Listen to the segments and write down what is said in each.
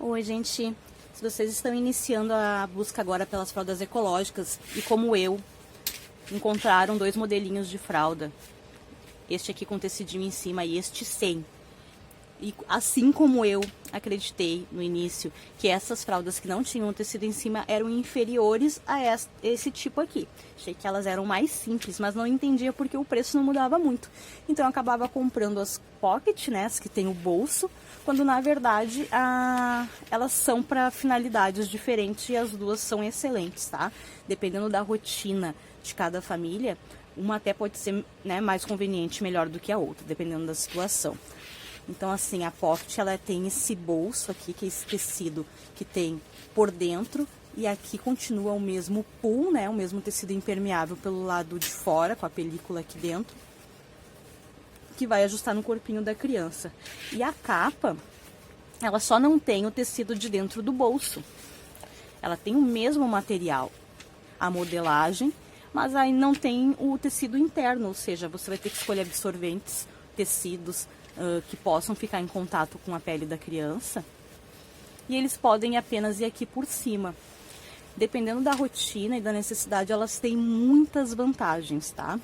Oi, gente. Se vocês estão iniciando a busca agora pelas fraldas ecológicas e como eu, encontraram dois modelinhos de fralda, este aqui com tecidinho em cima e este sem. E assim como eu acreditei no início que essas fraldas que não tinham tecido em cima eram inferiores a esse tipo aqui. Achei que elas eram mais simples, mas não entendia porque o preço não mudava muito. Então eu acabava comprando as pocket, né, as que tem o bolso, quando na verdade elas são para finalidades diferentes e as duas são excelentes, tá? Dependendo da rotina de cada família, uma até pode ser, né, mais conveniente, melhor do que a outra, dependendo da situação. Então, assim, a Pocket, ela tem esse bolso aqui, que é esse tecido que tem por dentro. E aqui continua o mesmo pull, né? O mesmo tecido impermeável pelo lado de fora, com a película aqui dentro. Que vai ajustar no corpinho da criança. E a capa, ela só não tem o tecido de dentro do bolso. Ela tem o mesmo material, a modelagem, mas aí não tem o tecido interno. Ou seja, você vai ter que escolher absorventes, tecidos que possam ficar em contato com a pele da criança, e eles podem apenas ir aqui por cima. Dependendo da rotina e da necessidade, elas têm muitas vantagens, tá?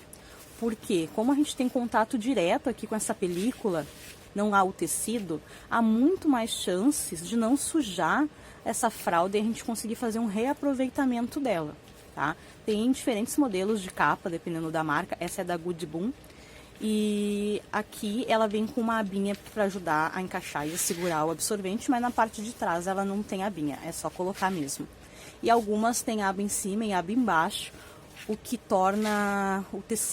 Porque como a gente tem contato direto aqui com essa película, não há o tecido, há muito mais chances de não sujar essa fralda e a gente conseguir fazer um reaproveitamento dela, tá? Tem diferentes modelos de capa, dependendo da marca. Essa é da Good Boom. E aqui ela vem com uma abinha para ajudar a encaixar e a segurar o absorvente, mas na parte de trás ela não tem abinha, é só colocar mesmo. E algumas têm aba em cima e aba embaixo, o que torna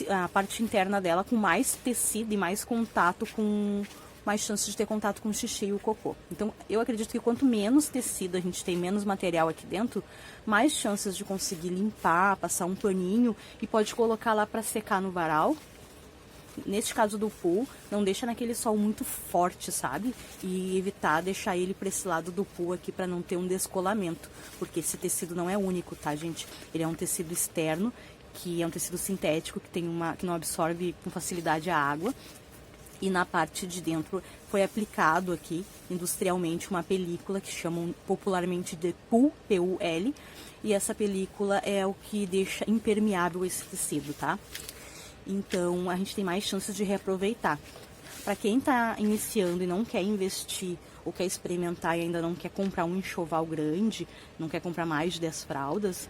a parte interna dela com mais tecido e mais contato com... mais chances de ter contato com o xixi e o cocô. Então, eu acredito que quanto menos tecido a gente tem, menos material aqui dentro, mais chances de conseguir limpar, passar um paninho e pode colocar lá para secar no varal. Neste caso do pool, não deixa naquele sol muito forte, sabe? E evitar deixar ele para esse lado do pool aqui para não ter um descolamento. Porque esse tecido não é único, tá, gente? Ele é um tecido externo, que é um tecido sintético, que não absorve com facilidade a água. E na parte de dentro foi aplicado aqui, industrialmente, uma película que chamam popularmente de PUL, P-U-L. E essa película é o que deixa impermeável esse tecido, tá? Então, a gente tem mais chances de reaproveitar. Para quem está iniciando e não quer investir ou quer experimentar e ainda não quer comprar um enxoval grande, não quer comprar mais de 10 fraldas,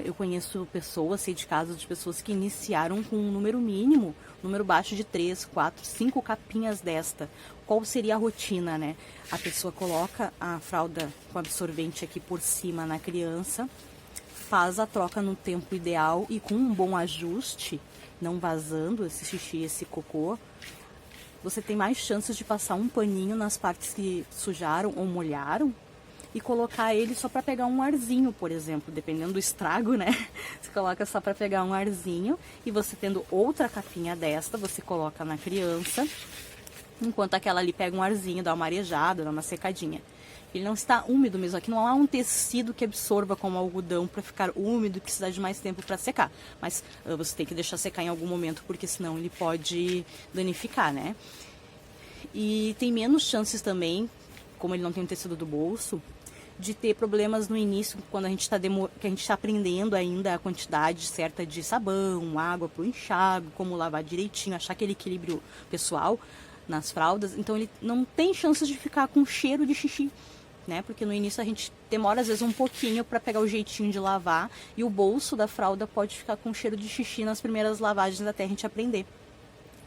eu conheço pessoas, sei de casos de pessoas que iniciaram com um número mínimo, número baixo de 3, 4, 5 capinhas desta. Qual seria a rotina, né? A pessoa coloca a fralda com absorvente aqui por cima na criança, faz a troca no tempo ideal e com um bom ajuste, não vazando esse xixi e esse cocô, você tem mais chances de passar um paninho nas partes que sujaram ou molharam e colocar ele só para pegar um arzinho, por exemplo, dependendo do estrago, né? Você coloca só para pegar um arzinho e você tendo outra capinha desta, você coloca na criança, enquanto aquela ali pega um arzinho, dá uma arejada, dá uma secadinha. Ele não está úmido mesmo, aqui não há um tecido que absorva como algodão para ficar úmido e precisar de mais tempo para secar. Mas você tem que deixar secar em algum momento, porque senão ele pode danificar, né? E tem menos chances também, como ele não tem o tecido do bolso, de ter problemas no início, quando a gente está aprendendo ainda a quantidade certa de sabão, água para o enxágue, como lavar direitinho, achar aquele equilíbrio pessoal nas fraldas. Então ele não tem chances de ficar com cheiro de xixi, né? Porque no início a gente demora às vezes um pouquinho para pegar o jeitinho de lavar e o bolso da fralda pode ficar com cheiro de xixi nas primeiras lavagens até a gente aprender.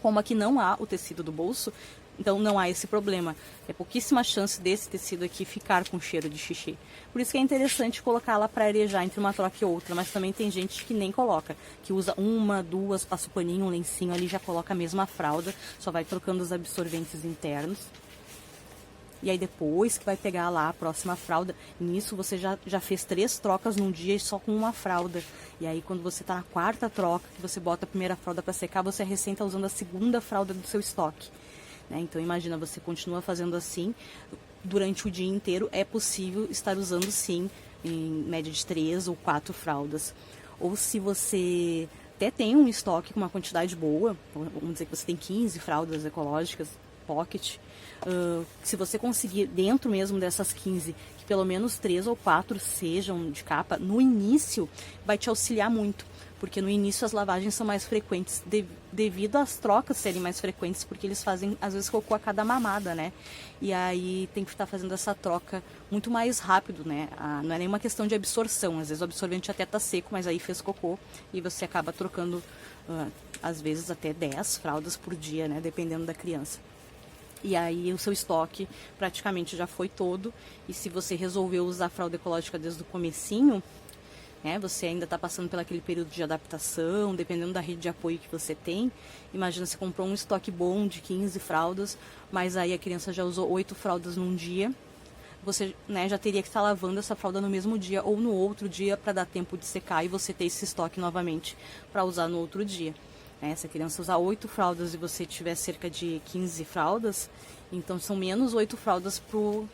Como aqui não há o tecido do bolso, então não há esse problema. É pouquíssima chance desse tecido aqui ficar com cheiro de xixi. Por isso que é interessante colocar ela para arejar entre uma troca e outra, mas também tem gente que nem coloca, que usa uma, duas, passa o paninho, um lencinho ali, já coloca a mesma fralda, só vai trocando os absorventes internos. E aí depois que vai pegar lá a próxima fralda, nisso você já fez 3 trocas num dia só com uma fralda. E aí quando você tá na 4ª troca, que você bota a primeira fralda para secar, você recém tá usando a 2ª fralda do seu estoque. Né? Então imagina, você continua fazendo assim, durante o dia inteiro é possível estar usando sim, em média de 3 ou 4 fraldas. Ou se você até tem um estoque com uma quantidade boa, vamos dizer que você tem 15 fraldas ecológicas, pocket, se você conseguir dentro mesmo dessas 15, que pelo menos 3 ou 4 sejam de capa, no início vai te auxiliar muito, porque no início as lavagens são mais frequentes devido às trocas serem mais frequentes, porque eles fazem às vezes cocô a cada mamada, né? E aí tem que estar fazendo essa troca muito mais rápido, né? Não é nenhuma questão de absorção, às vezes o absorvente até tá seco, mas aí fez cocô e você acaba trocando às vezes até 10 fraldas por dia, né? Dependendo da criança. E aí o seu estoque praticamente já foi todo. E se você resolveu usar a fralda ecológica desde o comecinho, né, você ainda está passando por aquele período de adaptação, dependendo da rede de apoio que você tem. Imagina, você comprou um estoque bom de 15 fraldas, mas aí a criança já usou 8 fraldas num dia. Você, né, já teria que estar lavando essa fralda no mesmo dia ou no outro dia para dar tempo de secar e você ter esse estoque novamente para usar no outro dia. Se a criança usar 8 fraldas e você tiver cerca de 15 fraldas, então são menos 8 fraldas pro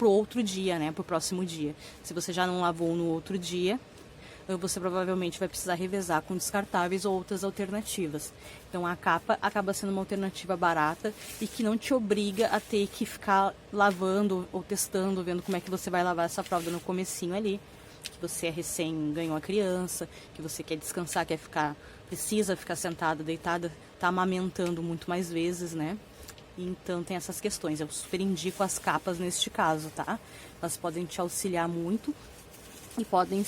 outro dia, né? Pro próximo dia. Se você já não lavou no outro dia, você provavelmente vai precisar revezar com descartáveis ou outras alternativas. Então a capa acaba sendo uma alternativa barata e que não te obriga a ter que ficar lavando ou testando, vendo como é que você vai lavar essa fralda no comecinho ali. Que você recém ganhou a criança, que você quer descansar, precisa ficar sentada, deitada, tá amamentando muito mais vezes, né? Então tem essas questões. Eu super indico as capas neste caso, tá? Elas podem te auxiliar muito e podem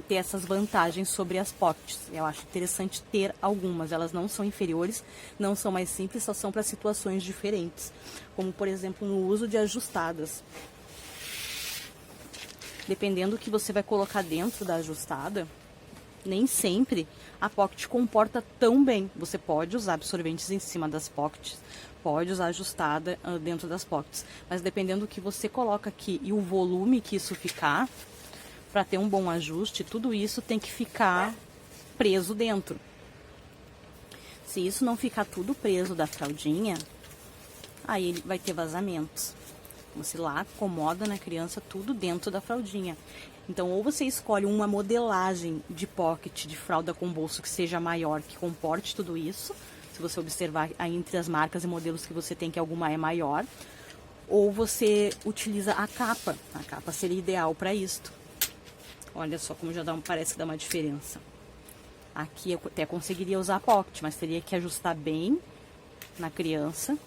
ter essas vantagens sobre as pockets. Eu acho interessante ter algumas. Elas não são inferiores, não são mais simples, só são para situações diferentes. Como, por exemplo, no uso de ajustadas. Dependendo do que você vai colocar dentro da ajustada, nem sempre a pocket comporta tão bem. Você pode usar absorventes em cima das pockets, pode usar ajustada dentro das pockets, mas dependendo do que você coloca aqui e o volume que isso ficar, para ter um bom ajuste, tudo isso tem que ficar preso dentro. Se isso não ficar tudo preso da fraldinha, aí ele vai ter vazamentos. Você lá acomoda na criança tudo dentro da fraldinha. Então, ou você escolhe uma modelagem de pocket, de fralda com bolso que seja maior, que comporte tudo isso. Se você observar aí entre as marcas e modelos que você tem, que alguma é maior. Ou você utiliza a capa. A capa seria ideal para isto. Olha só como já parece que dá uma diferença. Aqui eu até conseguiria usar pocket, mas teria que ajustar bem na criança.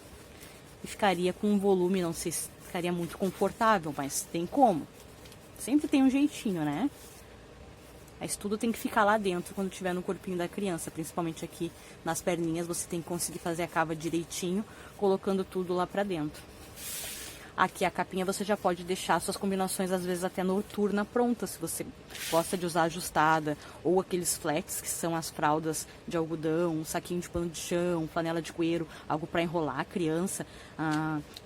E ficaria com um volume, não sei se ficaria muito confortável, mas tem como. Sempre tem um jeitinho, né? Mas tudo tem que ficar lá dentro quando estiver no corpinho da criança, principalmente aqui nas perninhas, você tem que conseguir fazer a cava direitinho, colocando tudo lá pra dentro. Aqui a capinha você já pode deixar suas combinações, às vezes até noturna, pronta, se você gosta de usar ajustada, ou aqueles flats, que são as fraldas de algodão, um saquinho de pano de chão, flanela de coeiro, algo para enrolar a criança.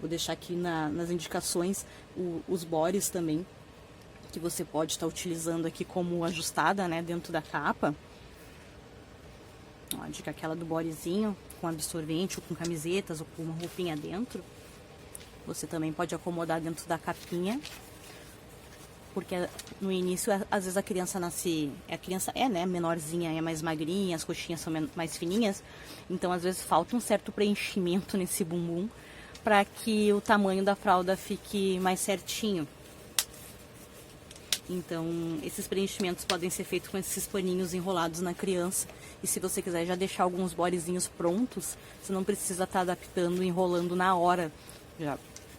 Vou deixar aqui nas indicações os bores também, que você pode estar utilizando aqui como ajustada, né, dentro da capa. Ó, a dica aquela do borezinho, com absorvente, ou com camisetas, ou com uma roupinha dentro. Você também pode acomodar dentro da capinha, porque no início, às vezes a criança nasce, né, menorzinha, é mais magrinha, as coxinhas são mais fininhas, então às vezes falta um certo preenchimento nesse bumbum, para que o tamanho da fralda fique mais certinho. Então, esses preenchimentos podem ser feitos com esses paninhos enrolados na criança. E se você quiser já deixar alguns borezinhos prontos, você não precisa estar adaptando e enrolando na hora.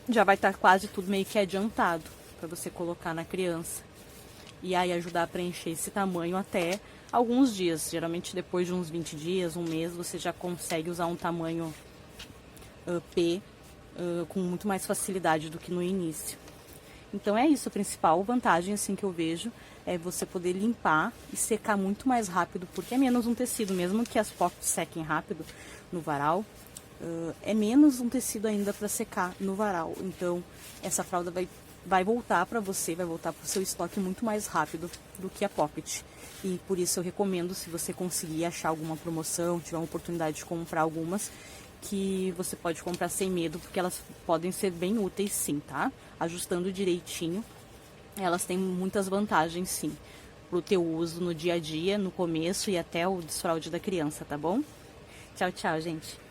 Já vai estar quase tudo meio que adiantado para você colocar na criança. E aí ajudar a preencher esse tamanho até alguns dias. Geralmente depois de uns 20 dias, um mês, você já consegue usar um tamanho P com muito mais facilidade do que no início. Então é isso, a principal vantagem assim que eu vejo é você poder limpar e secar muito mais rápido, porque é menos um tecido, mesmo que as pockets sequem rápido no varal, é menos um tecido ainda para secar no varal. Então essa fralda vai voltar para você, vai voltar para o seu estoque muito mais rápido do que a pocket. E por isso eu recomendo, se você conseguir achar alguma promoção, tiver uma oportunidade de comprar algumas, que você pode comprar sem medo, porque elas podem ser bem úteis sim, tá? Ajustando direitinho, elas têm muitas vantagens sim, pro teu uso no dia a dia, no começo e até o desfraude da criança, tá bom? Tchau, tchau, gente!